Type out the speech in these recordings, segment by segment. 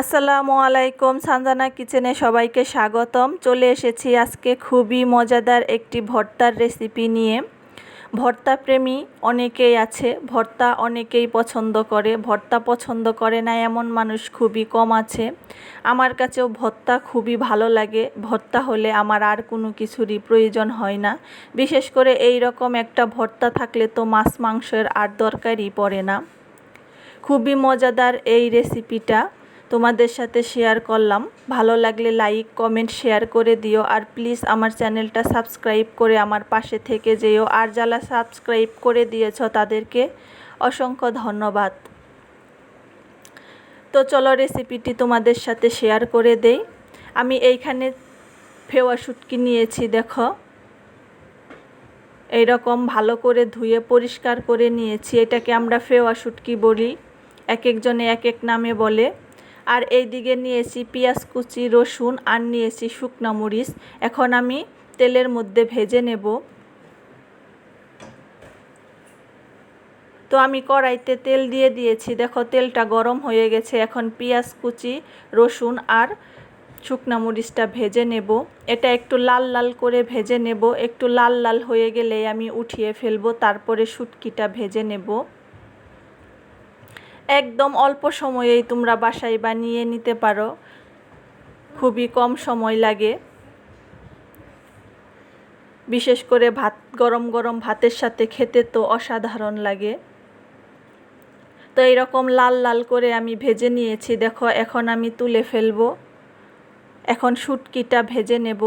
আসসালামু আলাইকুম, সানজানা কিচেনে সবাইকে স্বাগতম। চলে এসেছি আজকে খুবই মজাদার একটি ভর্তার রেসিপি নিয়ে। ভর্তা প্রেমী অনেকেই আছে, ভর্তা অনেকেই পছন্দ করে, ভর্তা পছন্দ করে না এমন মানুষ খুবই কম আছে। আমার কাছেও ভর্তা খুবই ভালো লাগে। ভর্তা হলে আমার আর কোনো কিছুরই প্রয়োজন হয় না। বিশেষ করে এই রকম একটা ভর্তা থাকলে তো মাছ মাংসের আর দরকারই পড়ে না। খুবই মজাদার এই রেসিপিটা তোমাদের সাথে শেয়ার করলাম। ভালো লাগলে লাইক কমেন্ট শেয়ার করে দিও, আর প্লিজ আমার চ্যানেলটা সাবস্ক্রাইব করে আমার পাশে থেকে যেও। আর যারা সাবস্ক্রাইব করে দিয়েছ তাদেরকে অসংখ্য ধন্যবাদ। তো চলো রেসিপিটি তোমাদের সাথে শেয়ার করে দেই। আমি এইখানে ফেওয়া শুটকি নিয়েছি, দেখো এইরকম ভালো করে ধুয়ে পরিষ্কার করে নিয়েছি। এটাকে আমরা ফেওয়া শুটকি বলি, এক একজনে এক এক নামে বলে। আর এই দিকে নিয়েছি পেঁয়াজ কুচি, রসুন, আর নিয়েছি শুকনা মরিচ। এখন আমি তেলের মধ্যে ভেজে নেব। তো আমি কড়াইতে তেল দিয়ে দিয়েছি, দেখো তেলটা গরম হয়ে গেছে। এখন পেঁয়াজ কুচি, রসুন আর শুকনা মরিচটা ভেজে নেব। এটা একটু লাল লাল করে ভেজে নেব। একটু লাল লাল হয়ে গেলে আমি উঠিয়ে ফেলবো, তারপরে শুটকিটা ভেজে নেব। একদম অল্প সময়েই তোমরা বাসায় বানিয়ে নিতে পারো, খুবই কম সময় লাগে। বিশেষ করে গরম গরম ভাতের সাথে খেতে তো অসাধারণ লাগে। তো এইরকম লাল লাল করে আমি ভেজে নিয়েছি, দেখো এখন আমি তুলে ফেলবো। এখন শুটকিটা ভেজে নেব।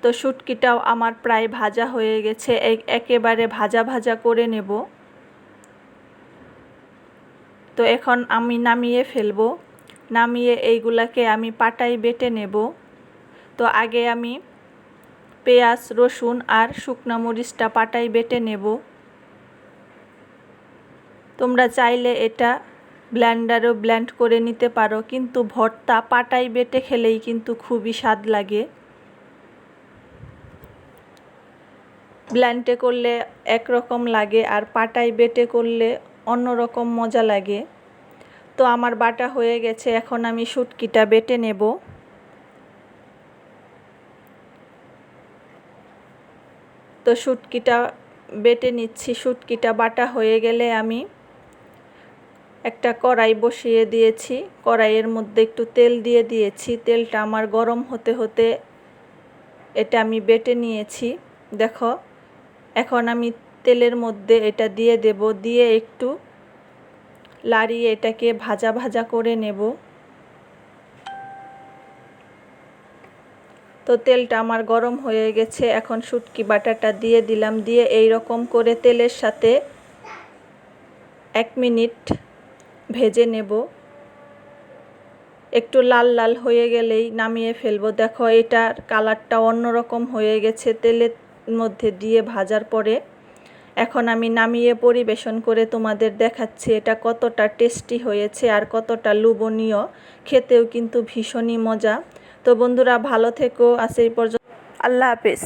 তো শুটকিটাও আমার প্রায় ভাজা হয়ে গেছে, একেবারে ভাজা ভাজা করে নেব। তো এখন আমি নামিয়ে ফেলবো। নামিয়ে এইগুলাকে আমি পাটায় বেটে নেব। তো আগে আমি পেঁয়াজ, রসুন আর শুকনা মরিচটা পাটায় বেটে নেব। তোমরা চাইলে এটা ব্লেন্ডারেও ব্লেন্ড করে নিতে পারো, কিন্তু ভর্তা পাটায় বেটে খেলেই কিন্তু খুবই স্বাদ লাগে। ব্লেন্ডে করলে একরকম লাগে, আর পাটায় বেটে করলে অন্যরকম মজা লাগে। তো আমার বাটা হয়ে গেছে, এখন আমি শুটকিটা বেটে নেব। তো শুটকিটা বেটে নিচ্ছি। শুটকিটা বাটা হয়ে গেলে আমি একটা কড়াই বসিয়ে দিয়েছি। কড়াইয়ের মধ্যে একটু তেল দিয়ে দিয়েছি। তেলটা আমার গরম হতে হতে এটা আমি বেটে নিয়েছি, দেখো। এখন আমি তেলের মধ্যে এটা দিয়ে দেব, দিয়ে একটু লাড়িয়ে এটাকে ভাজা ভাজা করে নেব। তো তেলটা আমার গরম হয়ে গেছে, এখন শুটকি বাটাটা দিয়ে দিলাম। দিয়ে এই রকম করে তেলের সাথে 1 মিনিট ভেজে নেব। একটু লাল লাল হয়ে গেলেই নামিয়ে ফেলবো। দেখো এটার কালারটা অন্যরকম হয়ে গেছে তেলের মধ্যে দিয়ে ভাজার পরে। এখন আমি নামিয়ে পরিবেশন করে তোমাদের দেখাচ্ছি এটা কতটা টেস্টি হয়েছে আর কতটা লোভনীয়। খেতেও কিন্তু ভীষণই মজা। তো বন্ধুরা ভালো থেকো, আজ এই পর্যন্ত। আল্লাহ হাফেজ।